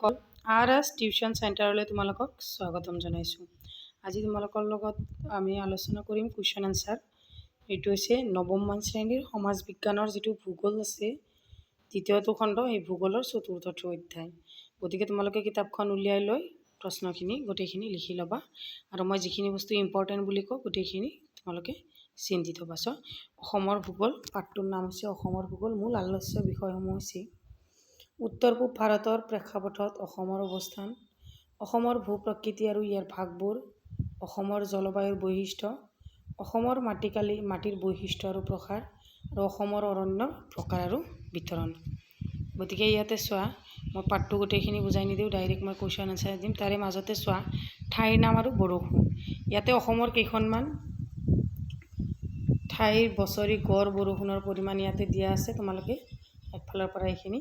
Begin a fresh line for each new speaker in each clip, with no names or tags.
RS tuition চেণ্টাৰলৈ তোমালোকক স্বাগতম জনাইছোঁ। আজি তোমালোকৰ লগত আমি আলোচনা কৰিম কুৱেশ্যন আনচাৰ। এইটো হৈছে নৱমমান শ্ৰেণীৰ সমাজ বিজ্ঞানৰ যিটো ভূগোল আছে দ্বিতীয়টো খণ্ড, এই ভূগোলৰ চতুৰ্থটো অধ্যায়। গতিকে তোমালোকে কিতাপখন উলিয়াই লৈ প্ৰশ্নখিনি গোটেইখিনি লিখি ল'বা, আৰু মই যিখিনি বস্তু ইম্পৰ্টেণ্ট বুলি কওঁ গোটেইখিনি তোমালোকে চিন্তি থ'বা। অসমৰ ভূগোল পাঠটোৰ নাম হৈছে অসমৰ ভূগোল। মূল আলোচ্য বিষয়সমূহ হৈছে উত্তৰ পূব ভাৰতৰ প্ৰেক্ষাপটত অসমৰ অৱস্থান, অসমৰ ভূ প্ৰকৃতি আৰু ইয়াৰ ভাগবোৰ, অসমৰ জলবায়ুৰ বৈশিষ্ট্য, অসমৰ মাটিৰ বৈশিষ্ট্য আৰু প্ৰসাৰ, আৰু অসমৰ অৰণ্যৰ প্ৰকাৰ আৰু বিতৰণ। গতিকে ইয়াতে চোৱা, মই পাঠটো গোটেইখিনি বুজাই নিদিওঁ, ডাইৰেক্ট মই কুৱেশ্যন আনচাৰ দিম। তাৰে মাজতে চোৱা ঠাইৰ নাম আৰু বৰষুণ। ইয়াতে অসমৰ কেইখনমান ঠাইৰ বছৰি গড় বৰষুণৰ পৰিমাণ ইয়াতে দিয়া আছে। তোমালোকে একফালৰ পৰা এইখিনি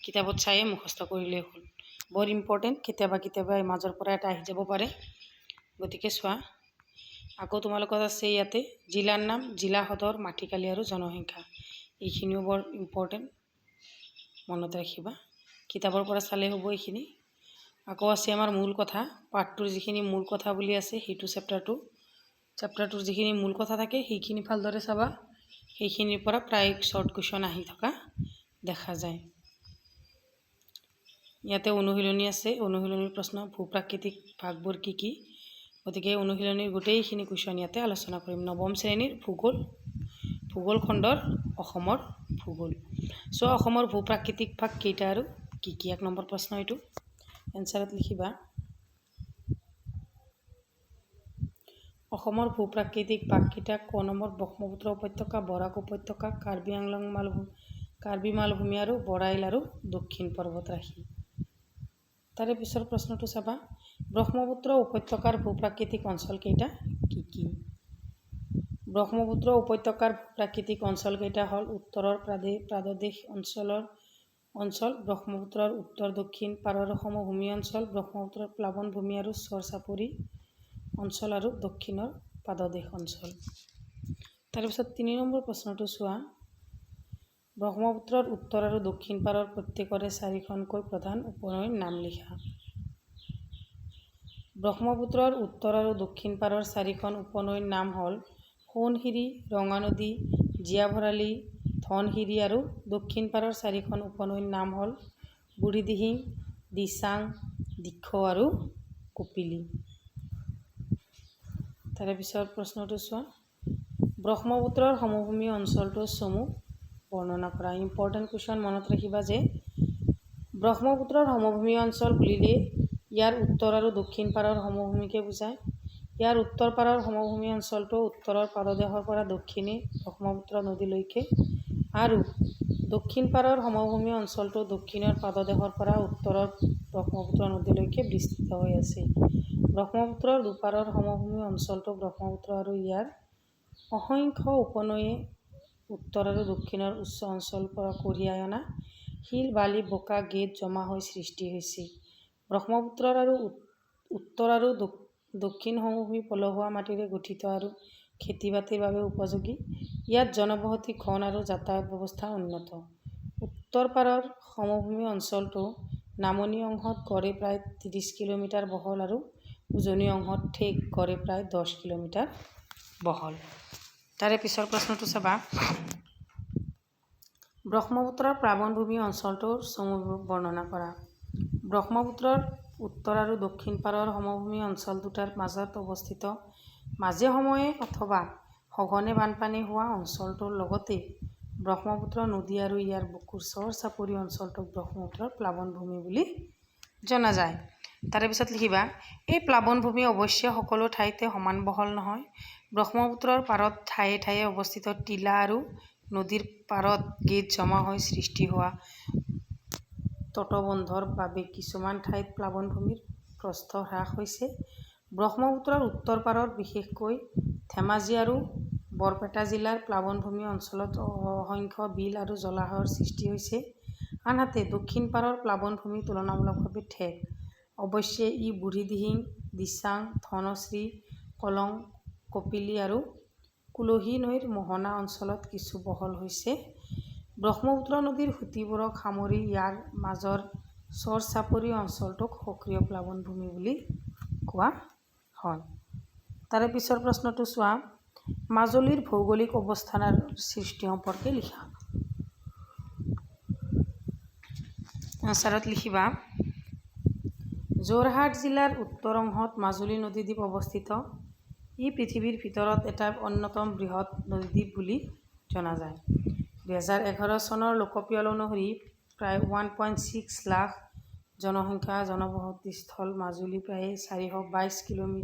কিতাপত চায়ে মুখস্থ কৰিলেই হ'ল। বৰ ইম্পৰ্টেণ্ট, কেতিয়াবা এই মাজৰ পৰা এটা আহি যাব পাৰে। গতিকে চোৱা, আকৌ তোমালোকৰ আছে ইয়াতে জিলাৰ নাম, জিলা সদৰ, মাটিকালি আৰু জনসংখ্যা। এইখিনিও বৰ ইম্পৰ্টেণ্ট, মনত ৰাখিবা, কিতাপৰ পৰা চালেই হ'ব এইখিনি। আকৌ আছে আমাৰ মূল কথা, পাঠটোৰ যিখিনি মূল কথা বুলি আছে সেইটো চেপ্টাৰটোৰ যিখিনি মূল কথা থাকে সেইখিনি ভালদৰে চাবা। সেইখিনিৰ পৰা প্ৰায় শ্বৰ্ট কুৱেশ্যন আহি থকা দেখা যায়। ইয়াতে অনুশীলনী আছে, অনুশীলনীৰ প্ৰশ্ন ভূ-প্ৰাকৃতিক ভাগবোৰ কি কি। গতিকে অনুশীলনীৰ গোটেইখিনি কুৱেশ্যন ইয়াতে আলোচনা কৰিম। নৱম শ্ৰেণীৰ ভূগোল খণ্ডৰ অসমৰ ভূগোল। অসমৰ ভূ-প্ৰাকৃতিক ভাগ কেইটা আৰু কি কি? 1 নম্বৰ প্ৰশ্ন এইটো, এনচাৰত লিখিবা। অসমৰ ভূ-প্ৰাকৃতিক ভাগকেইটা ক নম্বৰ ব্ৰহ্মপুত্ৰ উপত্যকা, বৰাক উপত্যকা, কাৰ্বি মালভূমি আৰু বৰাইল আৰু দক্ষিণ পৰ্বতৰাশি। তাৰে পিছৰ প্ৰশ্নটো চাবা, ব্ৰহ্মপুত্ৰ উপত্যকাৰ ভূ-প্ৰাকৃতিক অঞ্চল কেইটা কি কি? ব্ৰহ্মপুত্ৰ উপত্যকাৰ ভূ-প্ৰাকৃতিক অঞ্চল কেইটা হ'ল উত্তৰৰ প্ৰাদেশিক অঞ্চল, ব্ৰহ্মপুত্ৰৰ উত্তৰ দক্ষিণ পাৰৰ সমভূমি অঞ্চল, ব্ৰহ্মপুত্ৰৰ প্লাৱনভূমি আৰু চৰ-চাপৰি অঞ্চল আৰু দক্ষিণৰ পাদদেশ অঞ্চল। তাৰপিছত 3 নম্বৰ প্ৰশ্নটো চোৱা, ব্ৰহ্মপুত্ৰৰ উত্তৰ আৰু দক্ষিণ পাৰৰ প্ৰত্যেকৰে 4খনকৈ প্ৰধান উপনৈৰ নাম লিখা। ব্ৰহ্মপুত্ৰৰ উত্তৰ আৰু দক্ষিণ পাৰৰ 4খন উপনৈৰ নাম হ'ল সোৱণশিৰি, ৰঙানদী, জীয়াভৰালী, ধনশিৰি, আৰু দক্ষিণ পাৰৰ 4খন উপনৈৰ নাম হ'ল বুঢ়ীদিহিং, দিচাং, দিখৌ আৰু কপিলী। তাৰে পিছৰ প্ৰশ্নটো চোৱা, ব্ৰহ্মপুত্ৰৰ সমভূমি অঞ্চলটোৰ চমু বৰ্ণনা কৰা। ইম্পৰ্টেণ্ট কুৱেশ্যন, মনত ৰাখিবা যে ব্ৰহ্মপুত্ৰৰ সমভূমি অঞ্চল বুলিলে ইয়াৰ উত্তৰ আৰু দক্ষিণ পাৰৰ সমভূমিকে বুজায়। ইয়াৰ উত্তৰ পাৰৰ সমভূমি অঞ্চলটো উত্তৰৰ পাদদেশৰ পৰা দক্ষিণে ব্ৰহ্মপুত্ৰ নদীলৈকে, আৰু দক্ষিণ পাৰৰ সমভূমি অঞ্চলটো দক্ষিণৰ পাদদেশৰ পৰা উত্তৰৰ ব্ৰহ্মপুত্ৰ নদীলৈকে বিস্তৃত হৈ আছে। ব্ৰহ্মপুত্ৰৰ দুপাৰৰ সমভূমি অঞ্চলটো ব্ৰহ্মপুত্ৰ আৰু ইয়াৰ অসংখ্য উপনৈয়ে উত্তৰ আৰু দক্ষিণৰ উচ্চ অঞ্চলৰ পৰা কঢ়িয়াই অনা শিল, বালি, বোকা, গেদ জমা হৈ সৃষ্টি হৈছে। ব্ৰহ্মপুত্ৰৰ উত্তৰ আৰু দক্ষিণ সমভূমি পলসুৱা মাটিৰে গঠিত আৰু খেতি-বাতিৰ বাবে উপযোগী। ইয়াত জনবসতি ঘন আৰু যাতায়াত ব্যৱস্থা উন্নত। উত্তৰ পাৰৰ সমভূমি অঞ্চলটো নামনি অংশত গড়ে প্ৰায় 30 কিলোমিটাৰ বহল আৰু উজনি অংশত ঠেক গড়ে প্ৰায় 10 কিলোমিটাৰ বহল। তাৰে পিছৰ প্ৰশ্নটো চাবা, ব্ৰহ্মপুত্ৰৰ প্লাৱনভূমি অঞ্চলটোৰ চমু বৰ্ণনা কৰা। ব্ৰহ্মপুত্ৰৰ উত্তৰ আৰু দক্ষিণ পাৰৰ সমভূমি অঞ্চল দুটাৰ মাজত অৱস্থিত মাজে সময়ে অথবা সঘনে বানপানী হোৱা অঞ্চলটোৰ লগতে ব্ৰহ্মপুত্ৰ নদী আৰু ইয়াৰ বুকুৰ চৰ-চাপৰি অঞ্চলটোক ব্ৰহ্মপুত্ৰৰ প্লাৱনভূমি বুলি জনা যায়। তাৰে পিছত লিখিবা, এই প্লাৱনভূমি অৱশ্যে সকলো ঠাইতে সমান বহল নহয়। ব্ৰহ্মপুত্ৰৰ পাৰত ঠায়ে ঠায়ে অৱস্থিত টিলা আৰু নদীৰ পাৰত গেদ জমা হৈ সৃষ্টি হোৱা তটবন্ধৰ বাবে কিছুমান ঠাইত প্লাৱনভূমিৰ প্ৰস্থ হ্ৰাস হৈছে। ব্ৰহ্মপুত্ৰৰ উত্তৰ পাৰৰ বিশেষকৈ ধেমাজি আৰু বৰপেটা জিলাৰ প্লাৱনভূমি অঞ্চলত অসংখ্য বিল আৰু জলাশয়ৰ সৃষ্টি হৈছে। আনহাতে দক্ষিণ পাৰৰ প্লাৱনভূমি তুলনামূলকভাৱে ঠেক। অৱশ্যে ই বুঢ়ীদিহিং, দিচাং, ধনশ্ৰী, কলং, কপিলী আৰু কুলহী নৈৰ মোহনা অঞ্চলত কিছু বহল হৈছে। ব্ৰহ্মপুত্ৰ নদীৰ সুঁতিবোৰক সামৰি ইয়াৰ মাজৰ চৰ চাপৰি অঞ্চলটোক সক্ৰিয় প্লাৱনভূমি বুলি কোৱা হয়। তাৰে পিছৰ প্ৰশ্নটো চোৱা, মাজুলীৰ ভৌগোলিক অৱস্থান আৰু সৃষ্টি সম্পৰ্কে লিখা। আনচাৰত লিখিবা, যোৰহাট জিলাৰ উত্তৰ অংশত মাজুলী নদীদ্বীপ অৱস্থিত। ই পৃথিৱীৰ ভিতৰত এটা অন্যতম বৃহৎ নদীদ্বীপ বুলি জনা যায়। 2011 চনৰ লোকপিয়ল অনুসৰি প্ৰায় 1.6 লাখ জনসংখ্যা জনবসতিস্থল মাজুলী প্ৰায় 422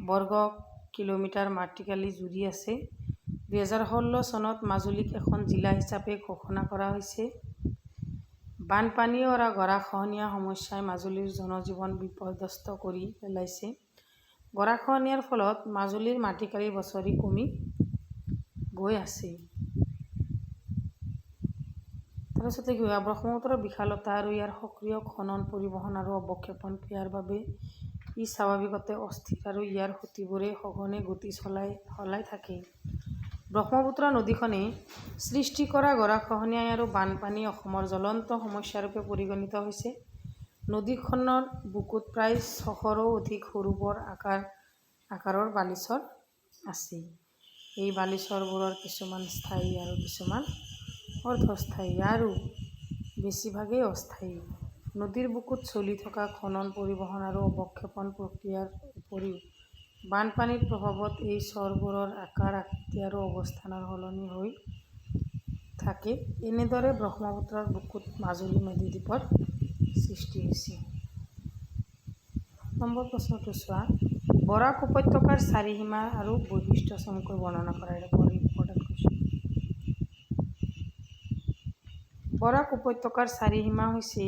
বৰ্গ কিলোমিটাৰ মাটিকালি জুৰি আছে। 2016 চনত মাজুলীক এখন জিলা হিচাপে ঘোষণা কৰা হৈছে। বানপানী আৰু গৰাখহনীয়া সমস্যাই মাজুলীৰ জনজীৱন বিপৰ্যস্ত কৰি পেলাইছে। গৰাখহনীয়াৰ ফলত মাজুলীৰ মাটিকালি বছৰি কমি গৈ আছে। তাৰপিছতে কি হয়, ব্ৰহ্মপুত্ৰৰ বিশালতা আৰু ইয়াৰ সক্ৰিয় খনন, পৰিবহণ আৰু অৱক্ষেপণ ক্ৰিয়াৰ বাবে ই স্বাভাৱিকতে অস্থিৰ আৰু ইয়াৰ সুঁতিবোৰে সঘনে গতি সলাই থাকে। ব্ৰহ্মপুত্ৰ নদীখনে সৃষ্টি কৰা গৰাখহনীয়া আৰু বানপানী অসমৰ জ্বলন্ত সমস্যাৰূপে পৰিগণিত হৈছে। নদীখনৰ বুকুত প্ৰায় 600ৰো অধিক সৰু বৰ আকাৰৰ বালিচৰ আছে। এই বালিচৰবোৰৰ কিছুমান স্থায়ী আৰু কিছুমান অৰ্ধস্থায়ী আৰু বেছিভাগেই অস্থায়ী। নদীৰ বুকুত চলি থকা খনন, পৰিবহণ আৰু অৱক্ষেপণ প্ৰক্ৰিয়াৰ উপৰিও বানপানীৰ প্ৰভাৱত এই চৰবোৰৰ আকাৰ, আকৃতি আৰু অৱস্থানৰ সলনি হৈ থাকে। এনেদৰে ব্ৰহ্মপুত্ৰৰ বুকুত মাজুলী নদীদ্বীপৰ সৃষ্টি হৈছে। নম্বৰ প্ৰশ্নটো চোৱা, বৰাক উপত্যকাৰ চাৰিসীমা আৰু বৈশিষ্ট্য চমুকৈ বৰ্ণনা কৰা। এটা বৰ ইম্পৰ্টেণ্ট কুৱেশ্যন। বৰাক উপত্যকাৰ চাৰিসীমা হৈছে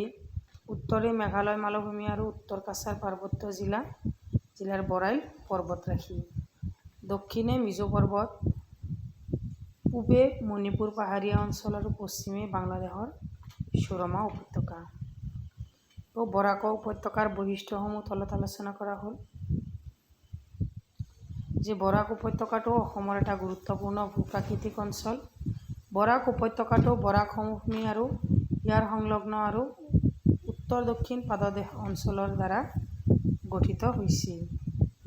উত্তৰে মেঘালয় মালভূমি আৰু উত্তৰ কাছাৰ পাৰ্বত্য জিলাৰ বৰাইল পৰ্বতৰাশি, দক্ষিণে মিজো পৰ্বত, পূবে মণিপুৰ পাহাৰীয়া অঞ্চল আৰু পশ্চিমে বাংলাদেশৰ সুৰমা উপত্যকা। বৰাক উপত্যকাৰ বৈশিষ্ট্যসমূহ তলত আলোচনা কৰা হ'ল। যে বৰাক উপত্যকাটো অসমৰ এটা গুৰুত্বপূৰ্ণ ভূ-প্ৰাকৃতিক অঞ্চল। বৰাক উপত্যকাটো বৰাক সমভূমি আৰু ইয়াৰ সংলগ্ন আৰু উত্তৰ-দক্ষিণ পাদদেশ অঞ্চলৰ দ্বাৰা গঠিত হৈছে।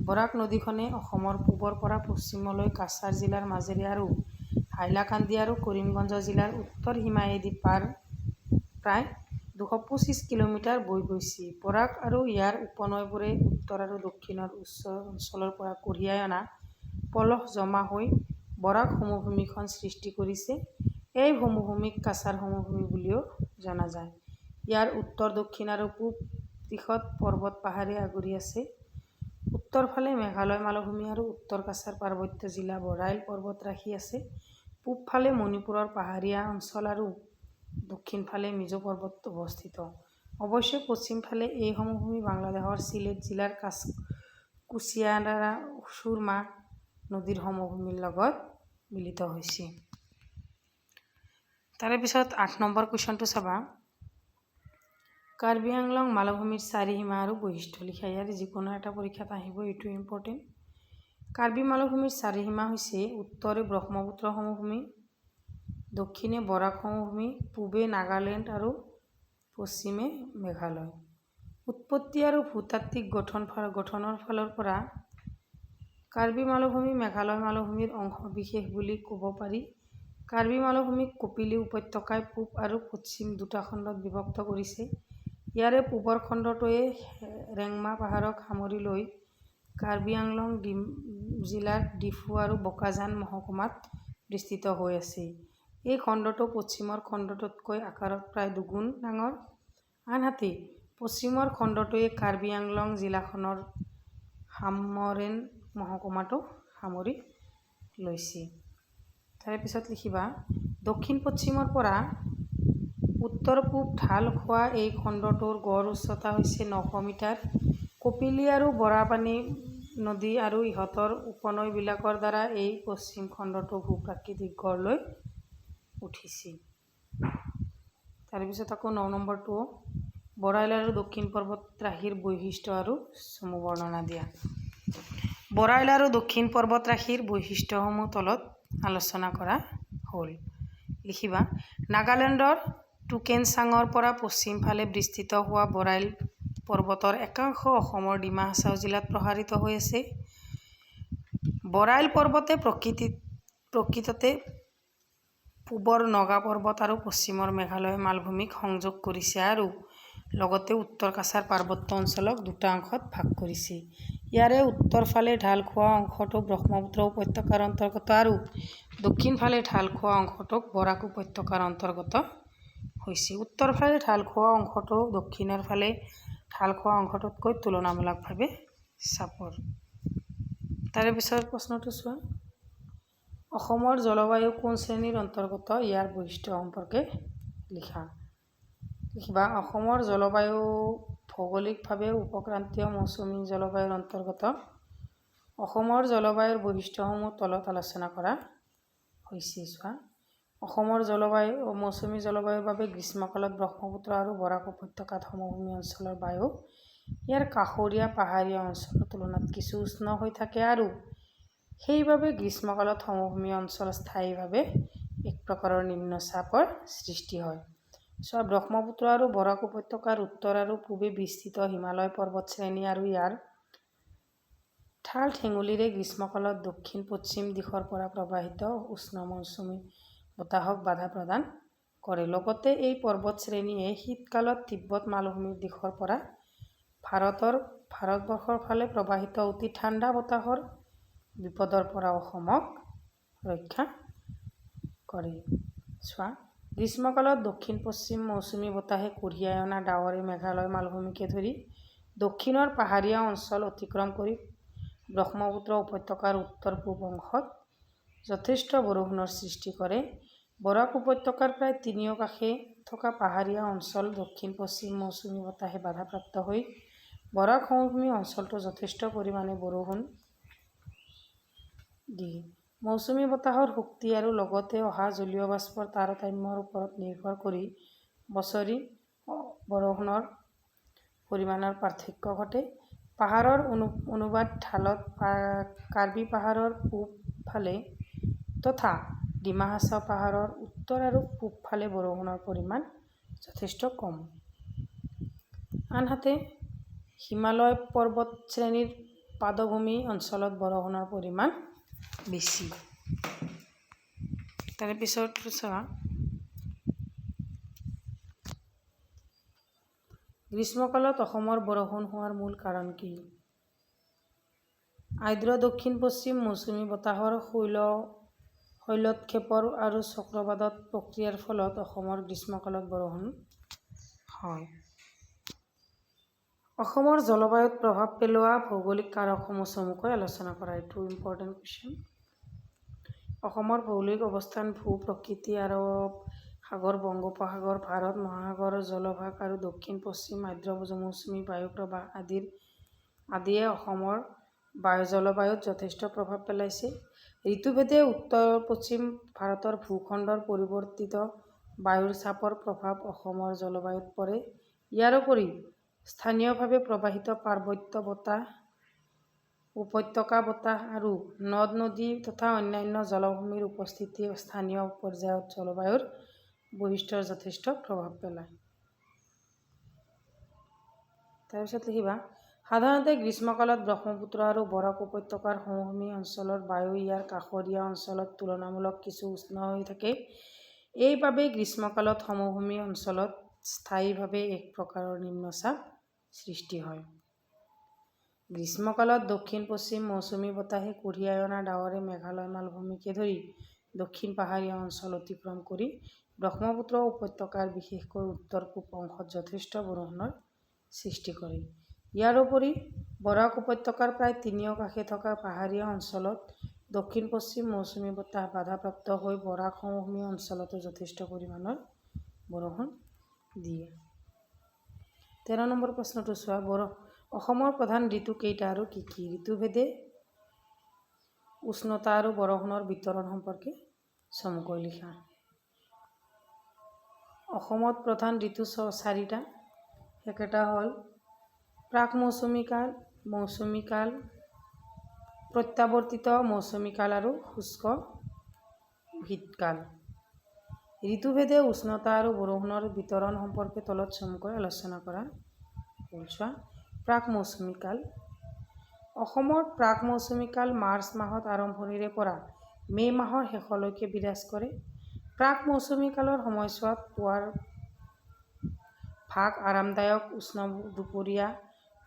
বৰাক নদীখনে অসমৰ পূবৰ পৰা পশ্চিমলৈ কাছাৰ জিলাৰ মাজেৰে আৰু হাইলাকান্দি আৰু কৰিমগঞ্জ জিলাৰ উত্তৰ সীমায়েদি প্ৰায় 225 কিলোমিটাৰ বৈ গৈছে। বৰাক আৰু ইয়াৰ উপনৈবোৰে উত্তৰ আৰু দক্ষিণৰ উচ্চ অঞ্চলৰ পৰা কঢ়িয়াই অনা পলস জমা হৈ বৰাক সমভূমিখন সৃষ্টি কৰিছে। এই সমভূমিক কাছাৰ সমভূমি বুলিও জনা যায়। ইয়াৰ উত্তৰ, দক্ষিণ আৰু পূব দিশত পৰ্বত পাহাৰে আগুৰি আছে। উত্তৰ ফালে মেঘালয় মালভূমি আৰু উত্তৰ কাছাৰ পাৰ্বত্য জিলা বৰাইল পৰ্বতৰাশি আছে। পূব ফালে মণিপুৰৰ পাহাৰীয়া অঞ্চল আৰু দক্ষিণ ফালে মিজো পৰ্বত অৱস্থিত। অৱশ্যে পশ্চিম ফালে এই সমভূমি বাংলাদেশৰ চিলেট জিলাৰ কুশিয়াৰা-সুৰমা নদীৰ সমভূমিৰ লগত মিলিত হৈছে। তাৰে পিছত 8 নম্বৰ কুৱেশ্যনটো চাবা, কাৰ্বি আংলং মালভূমিৰ চাৰিসীমা আৰু বৈশিষ্ট্য লিখা। ইয়াৰ যিকোনো এটা পৰীক্ষাত আহিব, এইটো ইম্পৰ্টেণ্ট। কাৰ্বি মালভূমিৰ চাৰিসীমা হৈছে উত্তৰে ব্ৰহ্মপুত্ৰ সমভূমি, দক্ষিণে বৰাক সমভূমি, পূবে নাগালেণ্ড আৰু পশ্চিমে মেঘালয়। উৎপত্তি আৰু ভূতাত্ত্বিক গঠনৰ ফালৰ পৰা কাৰ্বি মালভূমি মেঘালয় মালভূমিৰ অংশবিশেষ বুলি ক'ব পাৰি। কাৰ্বি মালভূমিক কপিলী উপত্যকাই পূব আৰু পশ্চিম দুটা খণ্ডত বিভক্ত কৰিছে। ইয়াৰে পূবৰ খণ্ডটোৱে ৰেংমা পাহাৰক সামৰি লৈ কাৰ্বি আংলং জিলাৰ ডিফু আৰু বোকাজান মহকুমাত বিস্তৃত হৈ আছে। এই খণ্ডটো পশ্চিমৰ খণ্ডটোতকৈ আকাৰত প্ৰায় দুগুণ ডাঙৰ। আনহাতে পশ্চিমৰ খণ্ডটোৱে কাৰ্বি আংলং জিলাখনৰ হামৰেন মহকুমাটো সামৰি লৈছে। তাৰে পিছত লিখিবা, দক্ষিণ-পশ্চিমৰ পৰা উত্তৰ-পূব ঢাল খোৱা এই খণ্ডটোৰ গড় উচ্চতা হৈছে 900 মিটাৰ। কপিলী আৰু বৰাপানী নদী আৰু ইহঁতৰ উপনৈবিলাকৰ দ্বাৰা এই পশ্চিম খণ্ডটো ভূ-প্ৰাকৃতিক গঢ় লৈ উঠিছে। তাৰপিছত আকৌ 9 নম্বৰটো, বৰাইল আৰু দক্ষিণ পৰ্বতৰাশিৰ বৈশিষ্ট্য আৰু চমু বৰ্ণনা দিয়া। বৰাইল আৰু দক্ষিণ পৰ্বতৰাশিৰ বৈশিষ্ট্যসমূহ তলত আলোচনা কৰা হ'ল। লিখিবা, নাগালেণ্ডৰ টুকেনচাঙৰ পৰা পশ্চিম ফালে বিস্তৃত হোৱা বৰাইল পৰ্বতৰ একাংশ অসমৰ ডিমা হাছাও জিলাত প্ৰসাৰিত হৈ আছে। বৰাইল পৰ্বতে প্ৰকৃততে পূবৰ নগা পৰ্বত আৰু পশ্চিমৰ মেঘালয় মালভূমিক সংযোগ কৰিছে আৰু লগতে উত্তৰ কাছাৰ পাৰ্বত্য অঞ্চলক দুটা অংশত ভাগ কৰিছে। ইয়াৰে উত্তৰ ফালে ঢাল খোৱা অংশটো ব্ৰহ্মপুত্ৰ উপত্যকাৰ অন্তৰ্গত আৰু দক্ষিণ ফালে ঢাল খোৱা অংশটোক বৰাক উপত্যকাৰ অন্তৰ্গত হৈছে। উত্তৰ ফালে ঢাল খোৱা অংশটো দক্ষিণৰ ফালে ঢাল খোৱা অংশটোতকৈ তুলনামূলকভাৱে চাপৰ। তাৰে পিছৰ প্ৰশ্নটো চোৱা। অসমৰ জলবায়ু কোন শ্ৰেণীৰ অন্তৰ্গত? ইয়াৰ বৈশিষ্ট্য সম্পৰ্কে লিখিবা। অসমৰ জলবায়ু ভৌগোলিকভাৱে উপক্ৰান্তীয় মৌচুমী জলবায়ুৰ অন্তৰ্গত। অসমৰ জলবায়ুৰ বৈশিষ্ট্যসমূহ তলত আলোচনা কৰা হৈছে। চোৱা। অসমৰ মৌচুমী জলবায়ুৰ বাবে গ্ৰীষ্মকালত ব্ৰহ্মপুত্ৰ আৰু বৰাক উপত্যকাত সমভূমি অঞ্চলৰ বায়ু ইয়াৰ কাষৰীয়া পাহাৰীয়া অঞ্চলৰ তুলনাত কিছু উষ্ণ হৈ থাকে আৰু সেইবাবে গ্ৰীষ্মকালত সমভূমি অঞ্চল স্থায়ীভাৱে এক প্ৰকাৰৰ নিম্নচাপৰ সৃষ্টি হয়। চোৱা। ব্ৰহ্মপুত্ৰ আৰু বৰাক উপত্যকাৰ উত্তৰ আৰু পূবে বিস্তৃত হিমালয় পৰ্বতশ্ৰেণী আৰু ইয়াৰ ঠাল ঠেঙুলিৰে গ্ৰীষ্মকালত দক্ষিণ পশ্চিম দিশৰ পৰা প্ৰৱাহিত উষ্ণ মৌচুমী বতাহক বাধা প্ৰদান কৰে। লগতে এই পৰ্বতশ্ৰেণীয়ে শীতকালত তিব্বত মালভূমিৰ দিশৰ পৰা ভাৰতবৰ্ষৰ ফালে প্ৰৱাহিত অতি ঠাণ্ডা বতাহৰ বিপদৰ পৰা অসমক ৰক্ষা কৰে। চোৱা। গ্ৰীষ্মকালত দক্ষিণ পশ্চিম মৌচুমী বতাহে কঢ়িয়াই অনা ডাৱৰে মেঘালয় মালভূমিকে ধৰি দক্ষিণৰ পাহাৰীয়া অঞ্চল অতিক্ৰম কৰি ব্ৰহ্মপুত্ৰ উপত্যকাৰ উত্তৰ পূব অংশত যথেষ্ট বৰষুণৰ সৃষ্টি কৰে। বৰাক উপত্যকাৰ প্ৰায় তিনিও কাষে থকা পাহাৰীয়া অঞ্চল দক্ষিণ পশ্চিম মৌচুমী বতাহে বাধাপ্ৰাপ্ত হৈ বৰাক সমভূমি অঞ্চলটো যথেষ্ট পৰিমাণে বৰষুণ দিয়ে। মৌচুমী বতাহৰ শক্তি আৰু লগতে অহা জলীয় বাষ্পৰ তাৰতম্যৰ ওপৰত নিৰ্ভৰ কৰি বছৰি বৰষুণৰ পৰিমাণৰ পাৰ্থক্য ঘটে। পাহাৰৰ অনুবাদ ঢালত কাৰ্বি পাহাৰৰ পূব ফালে তথা ডিমা হাছাও পাহাৰৰ উত্তৰ আৰু পূব ফালে বৰষুণৰ পৰিমাণ যথেষ্ট কম। আনহাতে হিমালয় পৰ্বতশ্ৰেণীৰ পাদভূমি অঞ্চলত বৰষুণৰ পৰিমাণ বেছি। তাৰে পিছত চোৱা। গ্ৰীষ্মকালত অসমৰ বৰষুণ হোৱাৰ মূল কাৰণ কি? আৰ্দ্ৰ দক্ষিণ পশ্চিম মৌচুমী বতাহৰ শৈলক্ষেপৰ আৰু চক্ৰবাত প্ৰক্ৰিয়াৰ ফলত অসমৰ গ্ৰীষ্মকালত বৰষুণ হয়। অসমৰ জলবায়ুত প্ৰভাৱ পেলোৱা ভৌগোলিক কাৰকসমূহ চমুকৈ আলোচনা কৰা। এইটো ইম্পৰ্টেণ্ট কুৱেশ্যন। অসমৰ ভৌগোলিক অৱস্থান ভূ-প্ৰকৃতি, আৰৱ সাগৰ, বংগোপসাগৰ, ভাৰত মহাসাগৰৰ জলভাগ আৰু দক্ষিণ পশ্চিম আৰ্দ্ৰ মৌচুমী বায়ু প্ৰৱাহ আদিয়ে অসমৰ জলবায়ুত যথেষ্ট প্ৰভাৱ পেলাইছে। ঋতুভেদে উত্তৰ পশ্চিম ভাৰতৰ ভূখণ্ডৰ পৰিৱৰ্তিত বায়ুৰ চাপৰ প্ৰভাৱ অসমৰ জলবায়ুত পৰে। ইয়াৰোপৰি স্থানীয়ভাৱে প্ৰৱাহিত পাৰ্বত্য বতাহ, উপত্যকা বতাহ আৰু নদ-নদী তথা অন্যান্য জলভূমিৰ উপস্থিতিয়ে স্থানীয় পৰ্যায়ত জলবায়ুৰ বৈশিষ্ট্যৰ যথেষ্ট প্ৰভাৱ পেলায়। তাৰপিছত লিখিবা। সাধাৰণতে গ্ৰীষ্মকালত ব্ৰহ্মপুত্ৰ আৰু বৰাক উপত্যকাৰ সমভূমি অঞ্চলৰ বায়ু ইয়াৰ কাষৰীয়া অঞ্চলত তুলনামূলক কিছু উষ্ণ হৈ থাকে। এইবাবেই গ্ৰীষ্মকালত সমভূমি অঞ্চলত স্থায়ীভাৱে এক প্ৰকাৰৰ নিম্নচাপ সৃষ্টি হয়। গ্ৰীষ্মকালত দক্ষিণ পশ্চিম মৌচুমী বতাহে কঢ়িয়াই অনা ডাৱৰে মেঘালয় মালভূমিকে ধৰি দক্ষিণ পাহাৰীয়া অঞ্চল অতিক্ৰম কৰি ব্ৰহ্মপুত্ৰ উপত্যকাৰ বিশেষকৈ উত্তৰ পূব অংশত যথেষ্ট বৰষুণৰ সৃষ্টি কৰে। ইয়াৰোপৰি বৰাক উপত্যকাৰ প্ৰায় তিনিও কাষে থকা পাহাৰীয়া অঞ্চলত দক্ষিণ পশ্চিম মৌচুমী বতাহ বাধাপ্ৰাপ্ত হৈ বৰাক সমভূমি অঞ্চলতো যথেষ্ট পৰিমাণৰ বৰষুণ দিয়ে। 13 নম্বৰ প্ৰশ্নটো চোৱা। অসমৰ প্ৰধান ঋতু কেইটা আৰু কি কি? ঋতুভেদে উষ্ণতা আৰু বৰষুণৰ বিতৰণ সম্পৰ্কে চমুকৈ লিখা। অসমত প্ৰধান ঋতু 4টা। সেইকেইটা হ'ল প্ৰাক মৌচুমী কাল, মৌচুমী কাল, প্ৰত্যাৱৰ্তিত মৌচুমী কাল আৰু শুষ্ক শীতকাল। ঋতুভেদে উষ্ণতা আৰু বৰষুণৰ বিতৰণ সম্পৰ্কে তলত চমুকৈ আলোচনা কৰা হ'ল। চোৱা, প্ৰাক মৌচুমী কাল। অসমত প্ৰাক মৌচুমী কাল মাৰ্চ মাহত আৰম্ভণিৰে পৰা মে' মাহৰ শেষলৈকে বিৰাজ কৰে। প্ৰাক মৌচুমী কালৰ সময়ছোৱাত পুৱাৰ ভাগ আৰামদায়ক উষ্ণ দুপৰীয়া,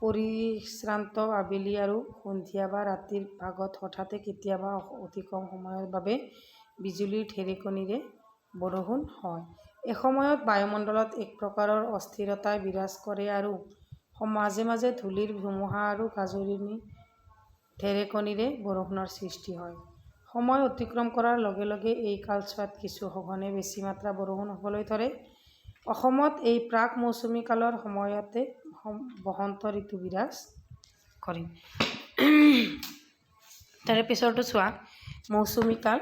পৰিশ্ৰান্ত আবেলি আৰু সন্ধিয়া বা ৰাতিৰ ভাগত হঠাতে কেতিয়াবা অতি কম সময়ৰ বাবে বিজুলীৰ ঢেৰেকনিৰে বৰষুণ হয়। এসময়ত বায়ুমণ্ডলত এক প্ৰকাৰৰ অস্থিৰতাই বিৰাজ কৰে আৰু মাজে মাজে ধূলিৰ ধুমুহা আৰু গাজনি ঢেৰেকনিৰে বৰষুণৰ সৃষ্টি হয়। সময় অতিক্ৰম কৰাৰ লগে লগে এই কালছোৱাত কিছু সঘনে বেছি মাত্ৰা বৰষুণ হ'বলৈ ধৰে। অসমত এই প্ৰাক মৌচুমী কালৰ সময়তে বসন্ত ঋতু বিৰাজ কৰে। তাৰে পিছৰটো চোৱা, মৌচুমী কাল।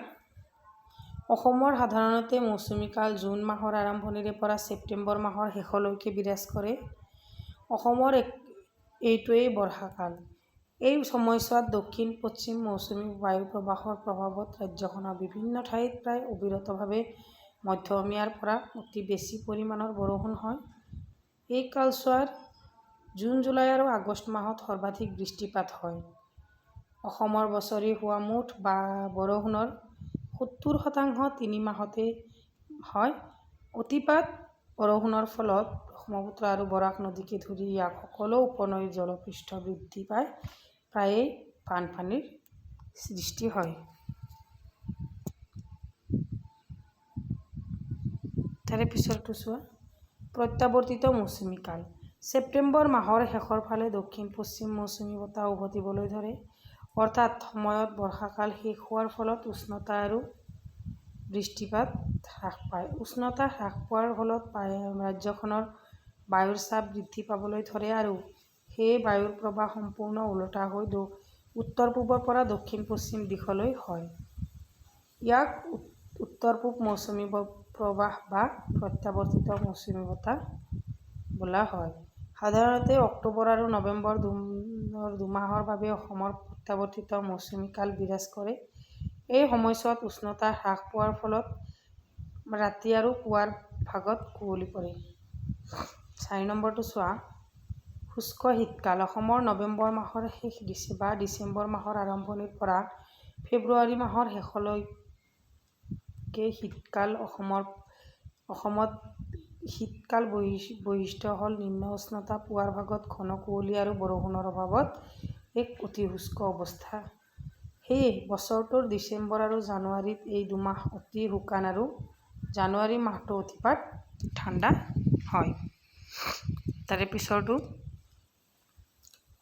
অসমৰ সাধাৰণতে মৌচুমী কাল জুন মাহৰ আৰম্ভণিৰে পৰা ছেপ্টেম্বৰ মাহৰ শেষলৈকে বিৰাজ কৰে। অসমৰ এইটোৱেই বৰ্ষাকাল। এই সময়ছোৱাত দক্ষিণ পশ্চিম মৌচুমী বায়ু প্ৰৱাহৰ প্ৰভাৱত ৰাজ্যখনৰ বিভিন্ন ঠাইত প্ৰায় অবিৰতভাৱে মধ্যমীয়াৰ পৰা অতি বেছি পৰিমাণৰ বৰষুণ হয়। এই কালছোৱাত জুন, জুলাই আৰু আগষ্ট মাহত সৰ্বাধিক বৃষ্টিপাত হয়। অসমৰ বছৰি হোৱা মুঠ বৰষুণৰ ৭০% ৩ মাহতে হয়। অতিপাত বৰষুণৰ ফলত ব্ৰহ্মপুত্ৰ আৰু বৰাক নদীকে ধৰি ইয়াৰ সকলো উপনৈৰ জলপৃষ্ঠ বৃদ্ধি পাই প্ৰায়ে বানপানীৰ সৃষ্টি হয়। তাৰে পিছৰটো চোৱা, প্ৰত্যাৱৰ্তিত মৌচুমী কাল। ছেপ্টেম্বৰ মাহৰ শেষৰ ফালে দক্ষিণ পশ্চিম মৌচুমী বতাহ উভতিবলৈ ধৰে। অৰ্থাৎ সময়ত বৰ্ষাকাল শেষ হোৱাৰ ফলত উষ্ণতা আৰু বৃষ্টিপাত হ্ৰাস পায়। উষ্ণতা হ্ৰাস পোৱাৰ ফলত ৰাজ্যখনৰ বায়ুৰ চাপ বৃদ্ধি পাবলৈ ধৰে আৰু সেয়ে বায়ুৰ প্ৰৱাহ সম্পূৰ্ণ ওলোটা হৈ উত্তৰ-পূবৰ পৰা দক্ষিণ-পশ্চিম দিশলৈ হয়। ইয়াক উত্তৰ-পূব মৌচুমী প্ৰৱাহ বা প্ৰত্যাৱৰ্তিত মৌচুমী বতাহ বোলা হয়। সাধাৰণতে অক্টোবৰ আৰু নৱেম্বৰ দুমাহৰ বাবে অসমৰ প্ৰত্যাৱৰ্তিত মৌচুমী কাল বিৰাজ কৰে। এই সময়ছোৱাত উষ্ণতা হ্ৰাস পোৱাৰ ফলত ৰাতি আৰু পুৱাৰ ভাগত কুঁৱলী পৰে। ৪ নম্বৰটো চোৱা, শুষ্ক শীতকাল। অসমৰ নৱেম্বৰ মাহৰ শেষ বা ডিচেম্বৰ মাহৰ আৰম্ভণিৰ পৰা ফেব্ৰুৱাৰী মাহৰ শেষলৈকে শীতকাল। অসমত শীতকাল বৈশিষ্ট্য হ'ল নিম্ন উষ্ণতা, পুৱাৰ ভাগত ঘন কুঁৱলী আৰু বৰষুণৰ অভাৱত এক অতি শুষ্ক অৱস্থা। সেয়ে বছৰটোৰ ডিচেম্বৰ আৰু জানুৱাৰীত এই দুমাহ অতি শুকান আৰু জানুৱাৰী মাহটো অতিপাত ঠাণ্ডা হয়। তাৰে পিছৰটো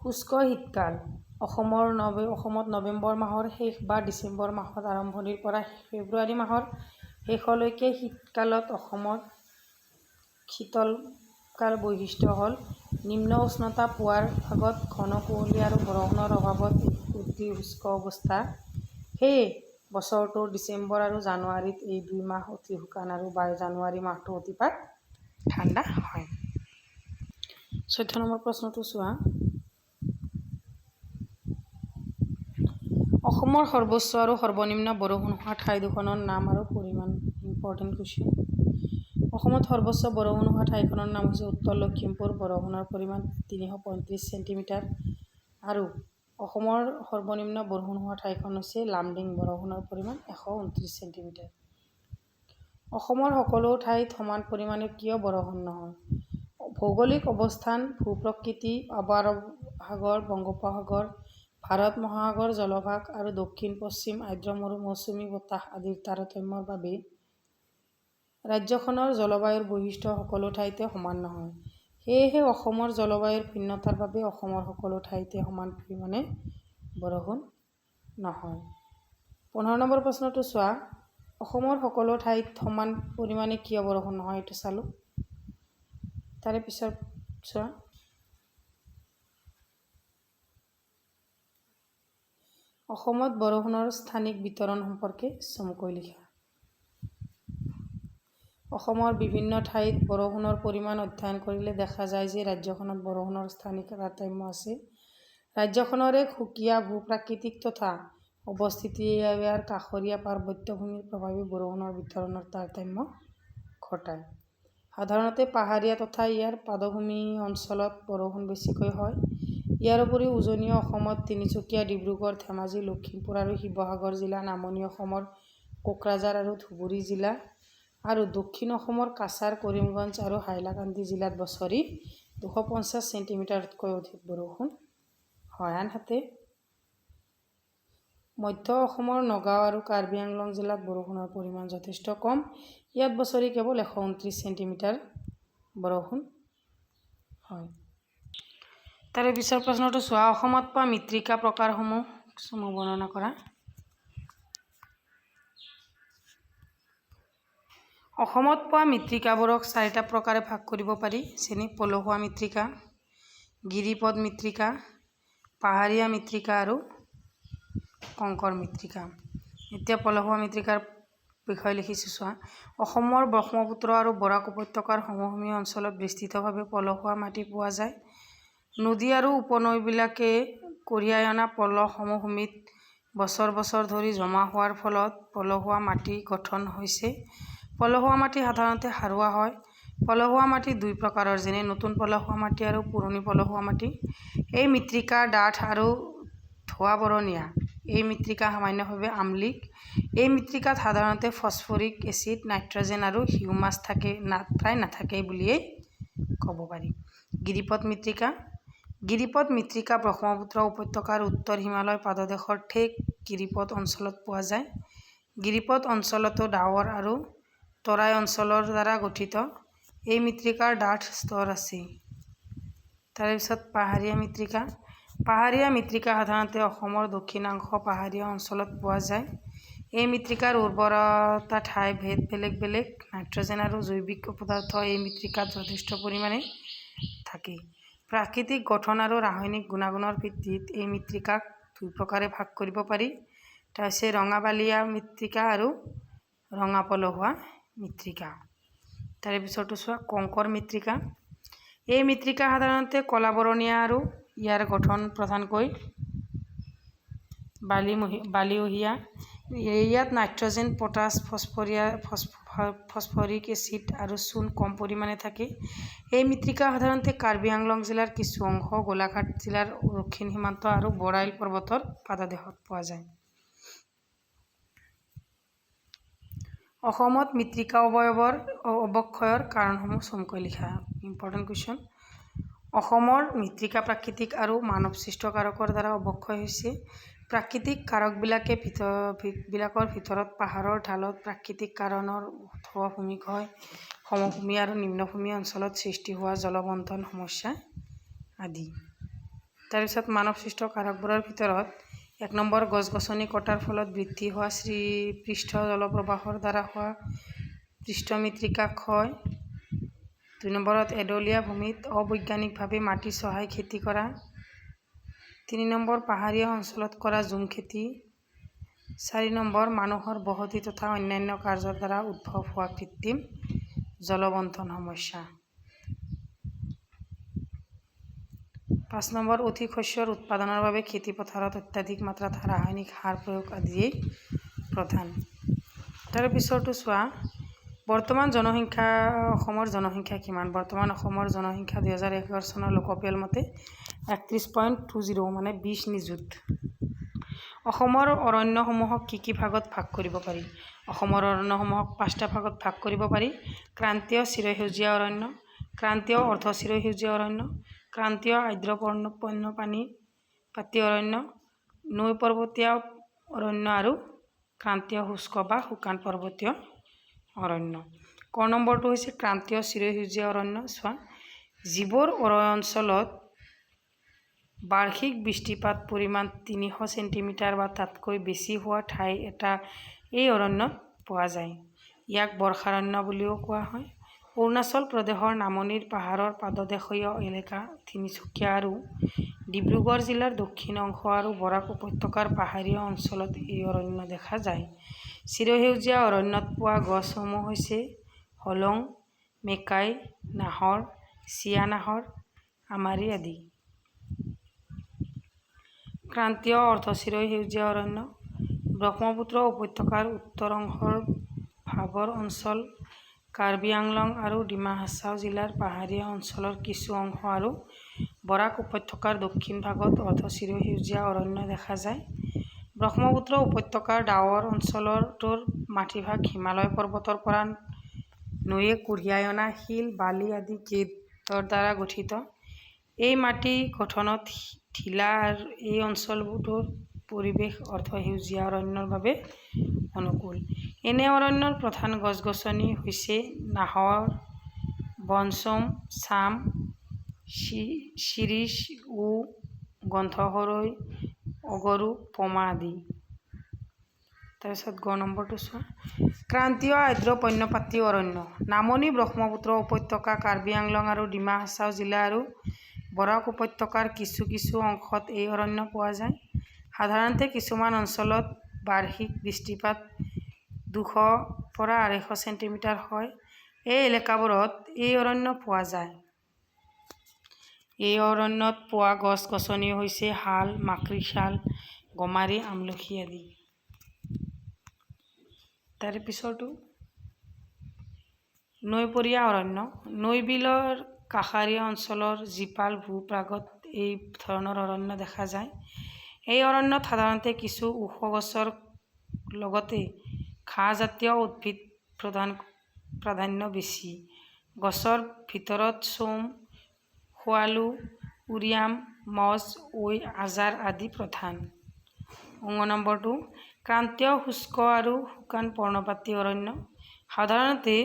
শুষ্ক শীতকাল। অসমত নৱেম্বৰ মাহৰ শেষ বা ডিচেম্বৰ মাহৰ আৰম্ভণিৰ পৰা ফেব্ৰুৱাৰী মাহৰ শেষলৈকে শীতকালত অসমত শীতকাল বৈশিষ্ট্য হ'ল নিম্ন উষ্ণতা, পুৱাৰ ভাগত ঘন কুঁৱলী আৰু বৰষুণৰ অভাৱত এক অতি শুষ্ক অৱস্থা। সেয়ে বছৰটোৰ ডিচেম্বৰ আৰু জানুৱাৰীত এই দুই মাহ অতি শুকান আৰু জানুৱাৰী মাহটো অতিপাত ঠাণ্ডা হয়। ১৪ নম্বৰ প্ৰশ্নটো চোৱা, অসমৰ সৰ্বোচ্চ আৰু সৰ্বনিম্ন বৰষুণ হোৱা ঠাই দুখনৰ নাম আৰু পৰিমাণ। Important question. অসমত সৰ্বোচ্চ বৰষুণ হোৱা ঠাইখনৰ নাম হৈছে উত্তৰ লখিমপুৰ। বৰষুণৰ পৰিমাণ ৩৩৫ চেণ্টিমিটাৰ। আৰু অসমৰ সৰ্বনিম্ন বৰষুণ হোৱা ঠাইখন হৈছে লামডিং। বৰষুণৰ পৰিমাণ ১২৯ চেণ্টিমিটাৰ। অসমৰ সকলো ঠাইত সমান পৰিমাণে কিয় বৰষুণ নহয়? ভৌগোলিক অৱস্থান, ভূ-প্ৰকৃতি, আৱাৰ সাগৰ, বংগোপসাগৰ, ভাৰত মহাসাগৰ, জলভাগ আৰু দক্ষিণ-পশ্চিম আৰ্দ্ৰ মৌচুমী বতাহ আদিৰ তাৰতম্যৰ বাবে ৰাজ্যখনৰ জলবায়ুৰ বৈশিষ্ট্য সকলো ঠাইতে সমান নহয়। সেয়েহে অসমৰ জলবায়ুৰ ভিন্নতাৰ বাবে অসমৰ সকলো ঠাইতে সমান পৰিমাণে বৰষুণ নহয়। ১৫ নম্বৰ প্ৰশ্নটো চোৱা, অসমৰ সকলো ঠাইত সমান পৰিমাণে কিয় বৰষুণ নহয় এইটো চালোঁ। তাৰে পিছত চোৱা, অসমত বৰষুণৰ স্থানিক বিতৰণ সম্পৰ্কে চমুকৈ লিখা। অসমৰ বিভিন্ন ঠাইত বৰষুণৰ পৰিমাণ অধ্যয়ন কৰিলে দেখা যায় যে ৰাজ্যখনত বৰষুণৰ স্থানিক তাৰতম্য আছে। ৰাজ্যখনৰ এক সুকীয়া ভূ-প্ৰাকৃতিক তথা অৱস্থিতি ইয়াৰ কাষৰীয়া পাৰ্বত্য ভূমিৰ প্ৰভাৱে বৰষুণৰ বিতৰণৰ তাৰতম্য ঘটায়। সাধাৰণতে পাহাৰীয়া তথা ইয়াৰ পাদভূমি অঞ্চলত বৰষুণ বেছিকৈ হয়। ইয়াৰ উপৰিও উজনি অসমত তিনিচুকীয়া, ডিব্ৰুগড়, ধেমাজি, লখিমপুৰ আৰু শিৱসাগৰ জিলা, নামনি অসমৰ কোকৰাঝাৰ আৰু ধুবুৰী জিলা আৰু দক্ষিণ অসমৰ কাছাৰ, কৰিমগঞ্জ আৰু হাইলাকান্দি জিলাত বছৰি 250 চেণ্টিমিটাৰতকৈ অধিক বৰষুণ হয়। আনহাতে মধ্য অসমৰ নগাঁও আৰু কাৰ্বি আংলং জিলাত বৰষুণৰ পৰিমাণ যথেষ্ট কম। ইয়াত বছৰি কেৱল 129 চেণ্টিমিটাৰ বৰষুণ হয়। তাৰে পিছৰ প্ৰশ্নটো চোৱা, অসমত পোৱা মৃত্তিকা প্ৰকাৰসমূহ বৰ্ণনা কৰা। অসমত পোৱা মৃত্তিকাবোৰক 4টা প্ৰকাৰে ভাগ কৰিব পাৰি, যেনে পলসুৱা মৃত্তিকা, গিৰিপথ মৃত্তিকা, পাহাৰীয়া মৃত্তিকা আৰু কংকৰ মৃত্তিকা। এতিয়া পলসুৱা মৃত্তিকাৰ বিষয়ে লিখিছোঁ চোৱা। অসমৰ ব্ৰহ্মপুত্ৰ আৰু বৰাক উপত্যকাৰ সমভূমি অঞ্চলত বিস্তৃতভাৱে পলসুৱা মাটি পোৱা যায়। নদী আৰু উপনৈবিলাকে কঢ়িয়াই অনা পলস সমভূমিত বছৰ বছৰ ধৰি জমা হোৱাৰ ফলত পলসুৱা মাটি গঠন হৈছে। পলসুৱা মাটি সাধাৰণতে সাৰুৱা হয়। পলসুৱা মাটি 2 প্ৰকাৰৰ, যেনে নতুন পলসুৱা মাটি আৰু পুৰণি পলসুৱা মাটি। এই মৃত্তিকা ডাঠ আৰু ধোঁৱা বৰণীয়া। এই মৃত্তিকা সামান্যভাৱে আম্লিক। এই মৃত্তিকাত সাধাৰণতে ফছফৰিক এচিড, নাইট্ৰজেন আৰু হিউমাছ প্ৰায় নাথাকে বুলিয়েই ক'ব পাৰি। গিৰিপথ মৃত্তিকা। গিৰিপথ মৃত্তিকা ব্ৰহ্মপুত্ৰ উপত্যকাৰ উত্তৰ হিমালয় পাদদেশৰ ঠেক গিৰিপথ অঞ্চলত পোৱা যায়। গিৰিপথ অঞ্চলতো ডাৱৰ আৰু তৰাই অঞ্চলৰ দ্বাৰা গঠিত। এই মৃত্তিকাৰ ডাঠ স্তৰ আছে। তাৰপিছত পাহাৰীয়া মৃত্তিকা। পাহাৰীয়া মৃত্তিকা সাধাৰণতে অসমৰ দক্ষিণাংশ পাহাৰীয়া অঞ্চলত পোৱা যায়। এই মৃত্তিকাৰ উৰ্বৰতা ঠাই ভেদ বেলেগ বেলেগ। নাইট্ৰজেন আৰু জৈৱিক পদাৰ্থ এই মৃত্তিকাত যথেষ্ট পৰিমাণে থাকে। প্ৰাকৃতিক গঠন আৰু ৰাসায়নিক গুণাগুণৰ ভিত্তিত এই মৃত্তিকাক 2 প্ৰকাৰে ভাগ কৰিব পাৰি। তাৰ হৈছে ৰঙা বালিয়া মৃত্তিকা আৰু ৰঙা পলসুৱা মৃত্তিকা। তাৰে পিছৰটো চোৱা, কংকৰ মৃত্তিকা। এই মৃত্তিকা সাধাৰণতে কলা বৰণীয়া আৰু ইয়াৰ গঠন প্ৰধানকৈ বালিয়হীয়া। ইয়াত নাইট্ৰজেন, পটাছ, ফছফৰিক এচিড আৰু চূণ কম পৰিমাণে থাকে। এই মৃত্তিকা সাধাৰণতে কাৰ্বি আংলং জিলাৰ কিছু অংশ, গোলাঘাট জিলাৰ দক্ষিণ সীমান্ত আৰু বৰাইল পৰ্বতৰ পাদদেশত পোৱা যায়। অসমত মৃত্তিকা অৱক্ষয়ৰ কাৰণসমূহ চমুকৈ লিখা। Important question. অসমৰ মৃত্তিকা প্ৰাকৃতিক আৰু মানৱসৃষ্ট কাৰকৰ দ্বাৰা অৱক্ষয় হৈছে। প্ৰাকৃতিক কাৰকবিলাকৰ ভিতৰত পাহাৰৰ ঢালত প্ৰাকৃতিক কাৰণৰ উদ্ভৱ, ভূমিক্ষয়, সমভূমি আৰু নিম্নভূমি অঞ্চলত সৃষ্টি হোৱা জলবন্ধন সমস্যা আদি। তাৰপিছত মানৱসৃষ্ট কাৰকবোৰৰ ভিতৰত 1 নম্বৰ, গছ-গছনি কটাৰ ফলত বৃদ্ধি হোৱা পৃষ্ঠ জলপ্ৰবাহৰ দ্বাৰা হোৱা পৃষ্ঠ মৃত্তিকা ক্ষয়। 2 নম্বৰত, এডলীয়া ভূমিত অবৈজ্ঞানিকভাৱে মাটি চহাই খেতি কৰা। 3 নম্বৰ, পাহাৰীয়া অঞ্চলত কৰা ঝুম খেতি। 4 নম্বৰ, মানুহৰ বসতি তথা অন্যান্য কাৰ্যৰ দ্বাৰা উদ্ভৱ হোৱা কৃত্ৰিম জলবন্ধন সমস্যা। 5 নম্বৰ, অধিক শস্যৰ উৎপাদনৰ বাবে খেতিপথাৰত অত্যাধিক মাত্ৰাত ৰাসায়নিক সাৰ প্ৰয়োগ আদিয়েই প্ৰধান। তাৰ পিছৰটো চোৱা, বৰ্তমান অসমৰ জনসংখ্যা কিমান? বৰ্তমান অসমৰ জনসংখ্যা 2011 চনৰ লোকপিয়ল মতে 31.20 মানে 20 নিযুত। অসমৰ অৰণ্যসমূহক কি ভাগত ভাগ কৰিব পাৰি? অসমৰ অৰণ্যসমূহক 5টা ভাগত ভাগ কৰিব পাৰি। ক্ৰান্তীয় চিৰসেউজীয়া অৰণ্য, ক্ৰান্তীয় অৰ্ধ চিৰসেউজীয়া অৰণ্য, ক্ৰান্তীয় আৰ্দ্ৰ পৰ্ণপাতী অৰণ্য, নৈ পৰ্বতীয়া অৰণ্য আৰু ক্ৰান্তীয় শুষ্ক বা শুকান পৰ্বতীয় অৰণ্য। ক নম্বৰটো হৈছে ক্ৰান্তীয় চিৰসেউজীয়া অৰণ্য। চোৱা, যিবোৰ অঞ্চলত বাৰ্ষিক বৃষ্টিপাত পৰিমাণ 300 চেণ্টিমিটাৰ বা তাতকৈ বেছি হোৱা ঠাই এটা এই অৰণ্যত পোৱা যায়। ইয়াক বৰ্ষাৰণ্য বুলিও কোৱা হয়। অৰুণাচল প্ৰদেশৰ নামনিৰ পাহাৰৰ পাদদেশীয় এলেকা, তিনিচুকীয়া আৰু ডিব্ৰুগড় জিলাৰ দক্ষিণ অংশ আৰু বৰাক উপত্যকাৰ পাহাৰীয়া অঞ্চলত এই অৰণ্য দেখা যায়। চিৰসেউজীয়া অৰণ্যত পোৱা গছসমূহ হৈছে হলং, মেকাই, নাহৰ, চিয়া নাহৰ, আমাৰি আদি। ক্ৰান্তীয় অৰ্ধ চিৰসেউজীয়া অৰণ্য, ব্ৰহ্মপুত্ৰ উপত্যকাৰ উত্তৰ অংশৰ ভাবৰ অঞ্চল, কাৰ্বি আংলং আৰু ডিমা হাছাও জিলাৰ পাহাৰীয়া অঞ্চলৰ কিছু অংশ আৰু বৰাক উপত্যকাৰ দক্ষিণ ভাগত অৰ্ধ-চিৰসেউজীয়া অৰণ্য দেখা যায়। ব্ৰহ্মপুত্ৰ উপত্যকাৰ ডাৱৰ অঞ্চলটোৰ মাটিভাগ হিমালয় পৰ্বতৰ পৰা নৈয়ে কঢ়িয়াই অনা শিল, বালি আদি গেদৰ দ্বাৰা গঠিত। এই মাটি গঠনত ঢিলা আৰু এই অঞ্চলটোৰ পৰিৱেশ অৰ্ধ-সেউজীয়া অৰণ্যৰ বাবে অনুকূল। এনে অৰণ্যৰ প্ৰধান গছ-গছনি হৈছে নাহৰ, বনচুম, চাম, শিৰীষ, গন্ধসৰৈ, অগৰু, পমা আদি। তাৰপিছত গ নম্বৰটো চোৱা। ক্ৰান্তীয় আৰ্দ্ৰ পৰ্ণপাতী অৰণ্য। নামনি ব্ৰহ্মপুত্ৰ উপত্যকা, কাৰ্বি আংলং আৰু ডিমা হাছাও জিলা আৰু বৰাক উপত্যকাৰ কিছু কিছু অংশত এই অৰণ্য পোৱা যায়। সাধাৰণতে কিছুমান অঞ্চলত বাৰ্ষিক বৃষ্টিপাত 200 পৰা 250 চেণ্টিমিটাৰ হয়। এই এলেকাবোৰত এই অৰণ্য পোৱা যায়। এই অৰণ্যত পোৱা গছ-গছনি হৈছে শাল, মাকড়ি শাল, গমাৰি, আমলখি আদি। তাৰে পিছৰটো নৈপৰীয়া অৰণ্য। নৈ-বিলৰ কাষাৰীয়া অঞ্চলৰ জীপাল ভূ-প্ৰাগত এই ধৰণৰ অৰণ্য দেখা যায়। এই অৰণ্যত সাধাৰণতে কিছু ওখ গছৰ লগতে ঘাঁহজাতীয় উদ্ভিদ প্ৰাধান্য বেছি। গছৰ ভিতৰত চোম, শোৱালু, উৰিয়াম, মজ, ঐ, আজাৰ আদি প্ৰধান। নম্বৰটো ক্ৰান্তীয় শুষ্ক আৰু শুকান পৰ্ণপাতী অৰণ্য। সাধাৰণতে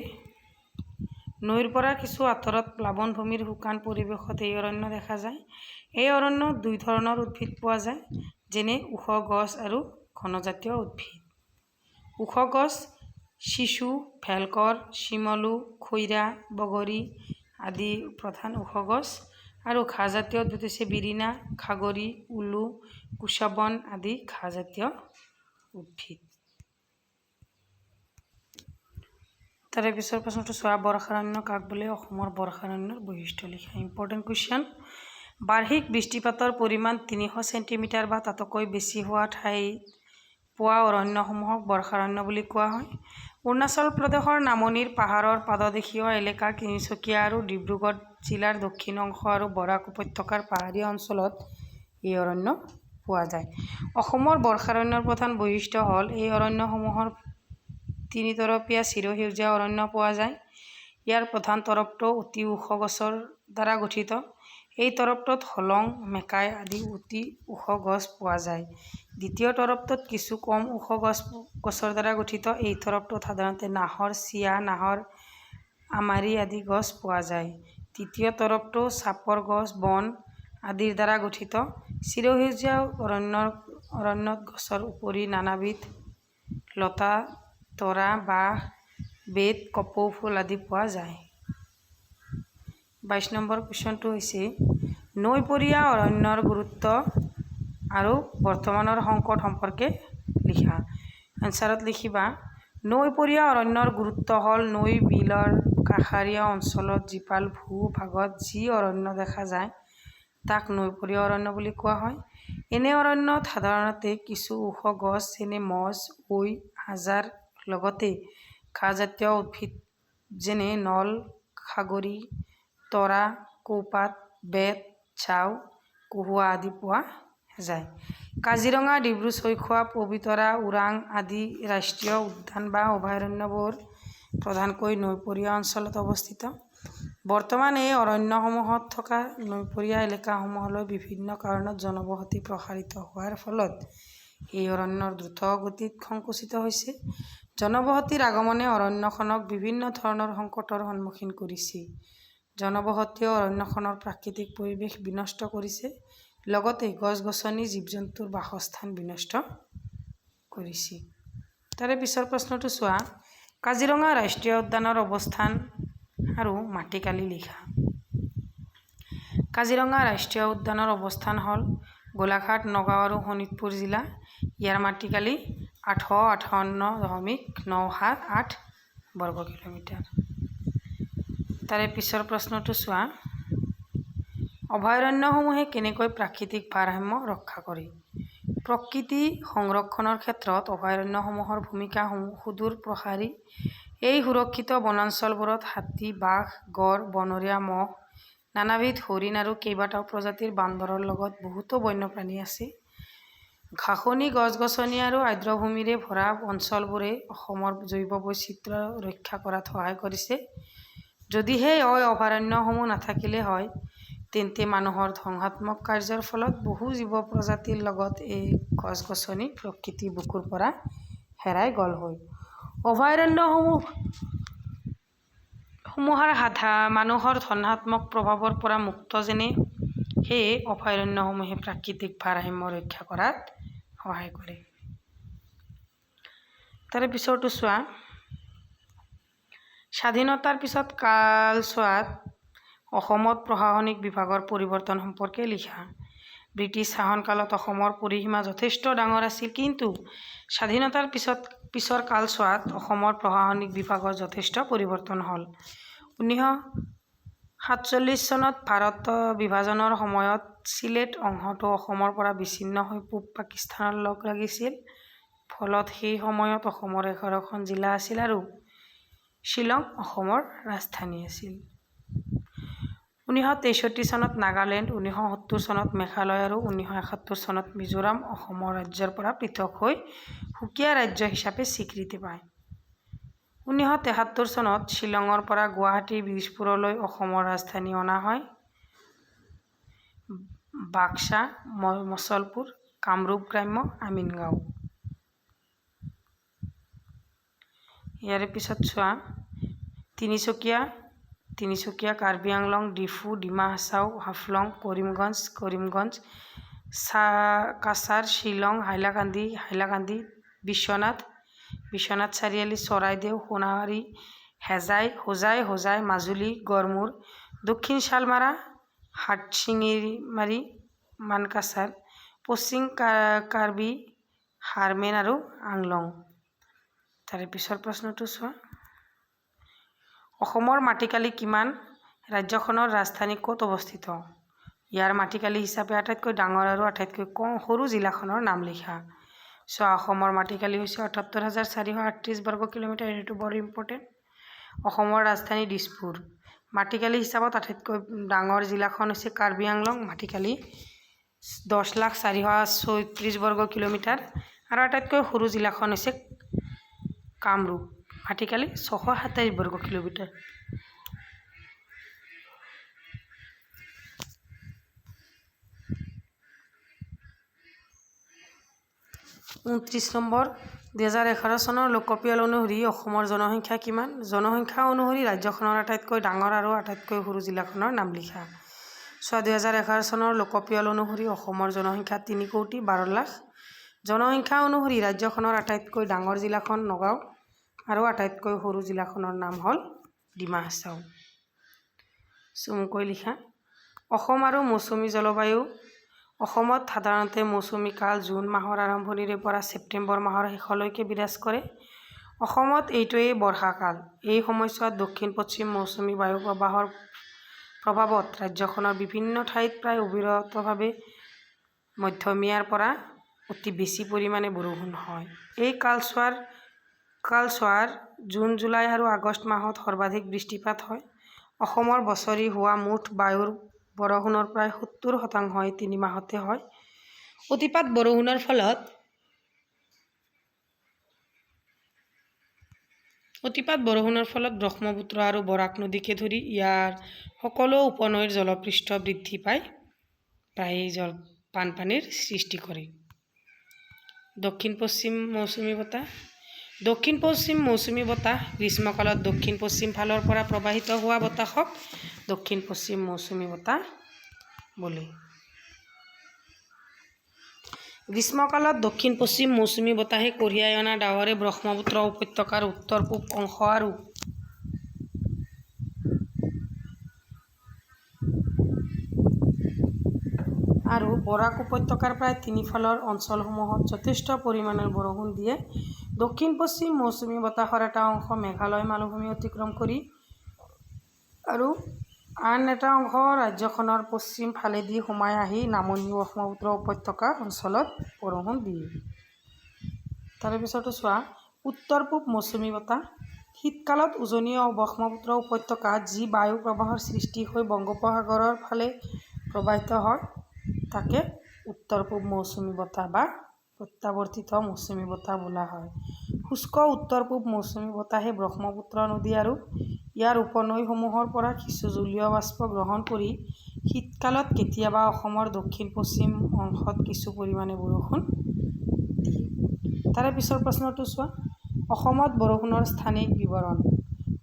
নৈৰ পৰা কিছু আঁতৰত প্লাৱনভূমিৰ শুকান পৰিৱেশত এই অৰণ্য দেখা যায়। এই অৰণ্যত দুই ধৰণৰ উদ্ভিদ পোৱা যায়, যেনে ওখ গছ আৰু ঘনজাতীয় উদ্ভিদ। ওখ গছ চিচু, ভেলকৰ, শিমলু, খৈৰা, বগৰী আদি প্ৰধান ওখ গছ আৰু ঘাঁহজাতীয় উদ্ভিদ হৈছে বিৰিণা, খাগৰি, উলু, কুশবন আদি ঘাঁহজাতীয় উদ্ভিদ। তাৰে পিছৰ প্ৰশ্নটো চোৱা। বৰ্ষাৰণ্য কাক বোলে? অসমৰ বৰ্ষাৰণ্যৰ বৈশিষ্ট্য লিখা। Important question. বাৰ্ষিক বৃষ্টিপাতৰ পৰিমাণ 300 চেণ্টিমিটাৰ বা তাতকৈ বেছি হোৱা ঠাইত পোৱা অৰণ্যসমূহক বৰ্ষাৰণ্য বুলি কোৱা হয়। অৰুণাচল প্ৰদেশৰ নামনিৰ পাহাৰৰ পাদদেশীয় এলেকা, তিনিচুকীয়া আৰু ডিব্ৰুগড় জিলাৰ দক্ষিণ অংশ আৰু বৰাক উপত্যকাৰ পাহাৰীয়া অঞ্চলত এই অৰণ্য পোৱা যায়। অসমৰ বৰ্ষাৰণ্যৰ প্ৰধান বৈশিষ্ট্য হ'ল এই অৰণ্যসমূহৰ তিনিতৰপীয়া চিৰসেউজীয়া অৰণ্য পোৱা যায়। ইয়াৰ প্ৰধান তৰপটো অতি ওখ গছৰ দ্বাৰা গঠিত। এই তৰপটোত হলং, মেকাই আদি অতি ওখ গছ পোৱা যায়। দ্বিতীয় তৰপটোত কিছু কম ওখ গছৰ দ্বাৰা গঠিত। এই তৰপটোত সাধাৰণতে নাহৰ, চিয়া, নাহৰ, আমাৰি আদি গছ পোৱা যায়। তৃতীয় তৰপটো চাপৰ গছ, বন আদিৰ দ্বাৰা গঠিত। চিৰসেউজীয়া অৰণ্যত গছৰ উপৰি নানাবিধ লতা, তৰা, বাঁহ, বেত, কপৌ ফুল আদি পোৱা যায়। 22 নম্বৰ কুৱেশ্যনটো হৈছে নৈপৰীয়া অৰণ্যৰ গুৰুত্ব আৰু বৰ্তমানৰ সংকট সম্পৰ্কে লিখা। এনচাৰত লিখিবা। নৈপৰীয়া অৰণ্যৰ গুৰুত্ব হ'ল নৈ-বিলৰ কাষাৰীয়া অঞ্চলত জীপাল ভূ-ভাগত যি অৰণ্য দেখা যায় তাক নৈপৰীয়া অৰণ্য বুলি কোৱা হয়। এনে অৰণ্যত সাধাৰণতে কিছু ওখ গছ যেনে মজ, ঐ, আজাৰ লগতে ঘাঁহজাতীয় উদ্ভিদ যেনে নল, খাগৰি, তৰা, কৌপাত, বেত, ঝাও, কহুৱা আদি পোৱা যায়। কাজিৰঙা, ডিব্ৰু-চৈখোৱা, পবিতৰা, ওৰাং আদি ৰাষ্ট্ৰীয় উদ্যান বা অভয়াৰণ্যবোৰ প্ৰধানকৈ নৈপৰীয়া অঞ্চলত অৱস্থিত। বৰ্তমান এই অৰণ্যসমূহত থকা নৈপৰীয়া এলেকাসমূহলৈ বিভিন্ন কাৰণত জনবসতি প্ৰসাৰিত হোৱাৰ ফলত এই অৰণ্যৰ দ্ৰুত গতিত সংকুচিত হৈছে। জনবসতিৰ আগমনে অৰণ্যখনক বিভিন্ন ধৰণৰ সংকটৰ সন্মুখীন কৰিছে। জনবসতিয়ে অৰণ্যখনৰ প্ৰাকৃতিক পৰিৱেশ বিনষ্ট কৰিছে, লগতে গছ-গছনি, জীৱ-জন্তুৰ বাসস্থান বিনষ্ট কৰিছে। তাৰে পিছৰ প্ৰশ্নটো চোৱা। কাজিৰঙা ৰাষ্ট্ৰীয় উদ্যানৰ অৱস্থান আৰু মাটিকালি লিখা। কাজিৰঙা ৰাষ্ট্ৰীয় উদ্যানৰ অৱস্থান হ'ল গোলাঘাট, নগাঁও আৰু শোণিতপুৰ জিলা। ইয়াৰ মাটিকালি 858.978 বৰ্গ কিলোমিটাৰ। তাৰে পিছৰ প্ৰশ্নটো চোৱা। অভয়াৰণ্যসমূহে কেনেকৈ প্ৰাকৃতিক ভাৰসাম্য ৰক্ষা কৰে? প্ৰকৃতি সংৰক্ষণৰ ক্ষেত্ৰত অভয়াৰণ্যসমূহৰ ভূমিকা সুদূৰ প্ৰসাৰী। এই সুৰক্ষিত বনাঞ্চলবোৰত হাতী, বাঘ, গড়, বনৰীয়া মহ, নানাবিধ হৰিণ আৰু কেইবাটাও প্ৰজাতিৰ বান্দৰৰ লগত বহুতো বন্যপ্ৰাণী আছে। ঘাঁহনি, গছ-গছনি আৰু আৰ্দ্ৰভূমিৰে ভৰা অঞ্চলবোৰে অসমৰ জৈৱ বৈচিত্ৰ্য ৰক্ষা কৰাত সহায় কৰিছে। যদিহে এই অভয়াৰণ্যসমূহ নাথাকিলে হয়, তেন্তে মানুহৰ ধ্বংসাত্মক কাৰ্যৰ ফলত বহু জীৱ প্ৰজাতিৰ লগত এই গছ-গছনি প্ৰকৃতিৰ বুকুৰ পৰা হেৰাই গ'ল হয়। অভয়াৰণ্যসমূহৰ মানুহৰ ধনাত্মক প্ৰভাৱৰ পৰা মুক্ত সেয়ে অভয়াৰণ্যসমূহে প্ৰাকৃতিক ভাৰসাম্য ৰক্ষা কৰাত সহায় কৰে। তাৰে পিছৰটো চোৱা, স্বাধীনতাৰ পিছত কালছোৱাত অসমত প্ৰশাসনিক বিভাগৰ পৰিৱৰ্তন সম্পৰ্কে লিখা। ব্ৰিটিছ শাসনকালত অসমৰ পৰিসীমা যথেষ্ট ডাঙৰ আছিল, কিন্তু স্বাধীনতাৰ পিছৰ কালছোৱাত অসমৰ প্ৰশাসনিক বিভাগৰ যথেষ্ট পৰিৱৰ্তন হ'ল। 1947 চনত ভাৰত বিভাজনৰ সময়ত চিলেট অংশটো অসমৰ পৰা বিচ্ছিন্ন হৈ পূব পাকিস্তানত লগ লাগিছিল। ফলত সেই সময়ত অসমৰ 11খন জিলা আছিল আৰু শ্বিলং অসমৰ ৰাজধানী আছিল। 1963 চনত নাগালেণ্ড, 1970 চনত মেঘালয় আৰু 1971 চনত মিজোৰাম অসমৰ ৰাজ্যৰ পৰা পৃথক হৈ সুকীয়া ৰাজ্য হিচাপে স্বীকৃতি পায়। 1973 চনত শ্বিলঙৰ পৰা গুৱাহাটীৰ দিছপুৰলৈ অসমৰ ৰাজধানী অনা হয়। বাক্সা, মচলপুৰ, কামৰূপ গ্ৰাম্য, আমিনগাঁও। ইয়াৰে পিছত চোৱা, তিনিচুকীয়া, কাৰ্বি আংলং, ডিফু, ডিমা হাছাও, হাফলং, কৰিমগঞ্জ, কাছাৰ, শ্বিলং, হাইলাকান্দি, বিশ্বনাথ চাৰিআলি, চৰাইদেউ, সোণাৰী, হোজাই, মাজুলী, গড়মূৰ, দক্ষিণ শালমাৰা, হাটশিঙিমাৰী, মানকাছাৰ, পশ্চিম কাৰ্বি, হাৰমেন আৰু আংলং। তাৰে পিছৰ প্ৰশ্নটো চোৱা, অসমৰ মাটিকালি কিমান? ৰাজ্যখনৰ ৰাজধানী ক'ত অৱস্থিত? ইয়াৰ মাটিকালি হিচাপে আটাইতকৈ ডাঙৰ আৰু আটাইতকৈ সৰু জিলাখনৰ নাম লিখা। চোৱা, অসমৰ মাটিকালি হৈছে ৭৮,৪৩৮ বৰ্গ কিলোমিটাৰ। এইটো বৰ ইম্পৰ্টেণ্ট। অসমৰ ৰাজধানী দিছপুৰ। মাটিকালি হিচাপত আটাইতকৈ ডাঙৰ জিলাখন হৈছে কাৰ্বি আংলং, মাটিকালি 10,04,34 বৰ্গ কিলোমিটাৰ, আৰু আটাইতকৈ সৰু জিলাখন হৈছে কামৰূপ, মাটিকালি 627 বৰ্গ কিলোমিটাৰ। 29 নম্বৰ, 2011 চনৰ লোকপিয়ল অনুসৰি অসমৰ জনসংখ্যা কিমান? জনসংখ্যা অনুসৰি ৰাজ্যখনৰ আটাইতকৈ ডাঙৰ আৰু আটাইতকৈ সৰু জিলাখনৰ নাম লিখা। চোৱা, 2011 চনৰ লোকপিয়ল অনুসৰি অসমৰ জনসংখ্যা 3,12,00,000। জনসংখ্যা অনুসৰি ৰাজ্যখনৰ আটাইতকৈ ডাঙৰ জিলাখন নগাঁও আৰু আটাইতকৈ সৰু জিলাখনৰ নাম হ'ল ডিমা হাছাও। চমুকৈ লিখা। অসম আৰু মৌচুমী জলবায়ু। অসমত সাধাৰণতে মৌচুমী কাল জুন মাহৰ আৰম্ভণিৰে পৰা ছেপ্টেম্বৰ মাহৰ শেষলৈকে বিৰাজ কৰে। অসমত এইটোৱেই বৰ্ষাকাল। এই সময়ছোৱাত দক্ষিণ-পশ্চিম মৌচুমী বায়ু প্ৰবাহৰ প্ৰভাৱত ৰাজ্যখনৰ বিভিন্ন ঠাইত প্ৰায় অবিৰতভাৱে মধ্যমীয়াৰ পৰা অতি বেছি পৰিমাণে বৰষুণ হয়। এই কালছোৱাৰ জুন, জুলাই আৰু আগষ্ট মাহত সৰ্বাধিক বৃষ্টিপাত হয়। অসমৰ বছৰি হোৱা মুঠ বায়ুৰ বৰষুণৰ প্ৰায় 70% এই 3 মাহতে হয়। অতিপাত বৰষুণৰ ফলত ব্ৰহ্মপুত্ৰ আৰু বৰাক নদীকে ধৰি ইয়াৰ সকলো উপনৈৰ জলপৃষ্ঠ বৃদ্ধি পায়, প্ৰায়ে বানপানীৰ সৃষ্টি কৰে। দক্ষিণ-পশ্চিম মৌচুমী বতাহ। গ্ৰীষ্মকালত দক্ষিণ-পশ্চিম ফালৰ পৰা প্ৰবাহিত হোৱা বতাহক দক্ষিণ-পশ্চিম মৌচুমী বতাহ বোলে। গ্ৰীষ্মকালত দক্ষিণ-পশ্চিম মৌচুমী বতাহে কঢ়িয়াই অনা ডাৱৰে ব্ৰহ্মপুত্ৰ উপত্যকাৰ উত্তৰ-পূব অংশ আৰু বৰাক উপত্যকাৰ প্ৰায় 3 ফালৰ অঞ্চলসমূহত যথেষ্ট পৰিমাণৰ বৰষুণ দিয়ে। দক্ষিণ-পশ্চিম মৌচুমী বতাহৰ এটা অংশ মেঘালয় মালভূমি অতিক্ৰম কৰি আৰু আন এটা অংশ ৰাজ্যখনৰ পশ্চিম ফালেদি সোমাই আহি নামনি ব্ৰহ্মপুত্ৰ উপত্যকা অঞ্চলত বৰষুণ দিয়ে। তাৰে পিছতো চোৱা, উত্তৰ-পূব মৌচুমী বতাহ। শীতকালত উজনি আৰু ব্ৰহ্মপুত্ৰ উপত্যকাত যি বায়ু প্ৰবাহৰ সৃষ্টি হৈ বংগোপসাগৰৰ ফালে প্ৰবাহিত হয় তাকে উত্তৰ পূব মৌচুমী বতাহ বা প্ৰত্যাৱৰ্তিত মৌচুমী বতাহ বোলা হয়। শুষ্ক উত্তৰ পূব মৌচুমী বতাহে ব্ৰহ্মপুত্ৰ নদী আৰু ইয়াৰ উপনৈসমূহৰ পৰা কিছু জলীয় বাষ্প গ্ৰহণ কৰি শীতকালত কেতিয়াবা অসমৰ দক্ষিণ পশ্চিম অংশত কিছু পৰিমাণে বৰষুণ দিয়ে। তাৰে পিছৰ প্ৰশ্নটো চোৱা, অসমত বৰষুণৰ স্থানিক বিৱৰণ।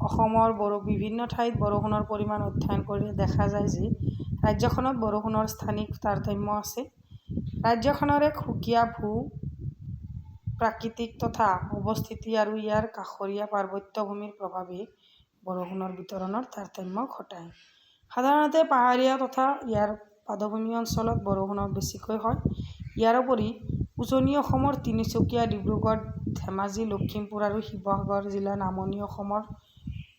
অসমৰ বিভিন্ন ঠাইত বৰষুণৰ পৰিমাণ অধ্যয়ন কৰিলে দেখা যায় যে ৰাজ্যখনত বৰষুণৰ স্থানিক তাৰতম্য আছে। ৰাজ্যখনৰ এক সুকীয়া প্ৰাকৃতিক তথা অৱস্থিতি আৰু ইয়াৰ কাষৰীয়া পাৰ্বত্য ভূমিৰ প্ৰভাৱে বৰষুণৰ বিতৰণৰ তাৰতম্য ঘটায়। সাধাৰণতে পাহাৰীয়া তথা ইয়াৰ পাদভূমি অঞ্চলত বৰষুণ বেছিকৈ হয়। ইয়াৰ উপৰি উজনি অসমৰ তিনিচুকীয়া, ডিব্ৰুগড়, ধেমাজি, লখিমপুৰ আৰু শিৱসাগৰ জিলা, নামনি অসমৰ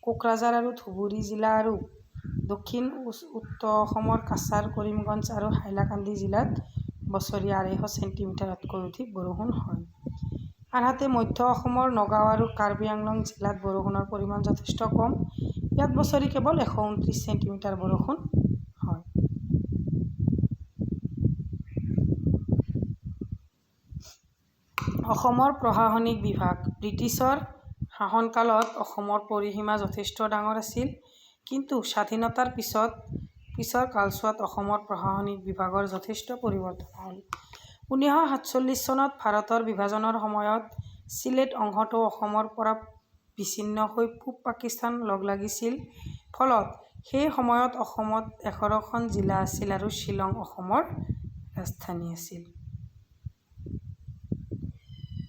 কোকৰাঝাৰ আৰু ধুবুৰী জিলা আৰু দক্ষিণ উত্তৰ অসমৰ কাছাৰ, কৰিমগঞ্জ আৰু হাইলাকান্দি জিলাত বছৰি 250 চেণ্টিমিটাৰতকৈ অধিক বৰষুণ হয়। আনহাতে মধ্য অসমৰ নগাঁও আৰু কাৰ্বি আংলং জিলাত বৰষুণৰ পৰিমাণ যথেষ্ট কম। ইয়াত বছৰি কেৱল 129 চেণ্টিমিটাৰ বৰষুণ হয়। অসমৰ প্ৰশাসনিক বিভাগ। ব্ৰিটিছৰ শাসনকালত অসমৰ পৰিসীমা যথেষ্ট ডাঙৰ আছিল, কিন্তু স্বাধীনতাৰ পিছৰ কালছোৱাত অসমৰ প্ৰশাসনিক বিভাগৰ যথেষ্ট পৰিৱৰ্তন হ'ল। 1947 চনত ভাৰতৰ বিভাজনৰ সময়ত চিলেট অংশটো অসমৰ পৰা বিচ্ছিন্ন হৈ পূব পাকিস্তান লগ লাগিছিল। ফলত সেই সময়ত অসমত 11খন জিলা আছিল আৰু শ্বিলং অসমৰ ৰাজধানী আছিল।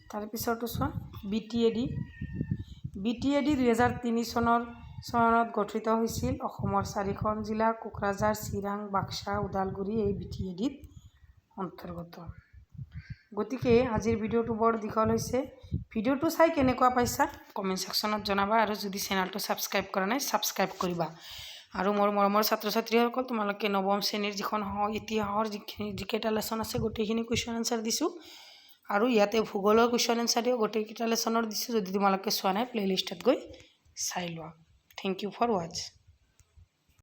তাৰ পিছৰটো চোৱা, BTAD 2003 চনত গঠিত হৈছিল। অসমৰ 4খন জিলা কোকৰাঝাৰ, চিৰাং, বাক্সা, ওদালগুৰি এই BTADত অন্তৰ্গত। গতিকে আজিৰ ভিডিঅ'টো বৰ দীঘল হৈছে। ভিডিঅ'টো চাই কেনেকুৱা পাইছা কমেণ্ট ছেকশ্যনত জনাবা আৰু যদি চেনেলটো ছাবস্ক্ৰাইব কৰা নাই ছাবস্ক্ৰাইব কৰিবা। আৰু মোৰ মৰমৰ ছাত্ৰ ছাত্ৰীসকল, তোমালোকে নৱম শ্ৰেণীৰ যিখন ইতিহাসৰ যিকেইটা লেচন আছে গোটেইখিনি কুৱেশ্যন এনচাৰ দিছোঁ আৰু ইয়াতে ভূগোলৰ কুৱেশ্যন এনচাৰ দিও গোটেইকেইটা লেচনৰ দিছোঁ। যদি তোমালোকে চোৱা নাই প্লেলিষ্টত গৈ চাই লোৱা। Thank you for watch.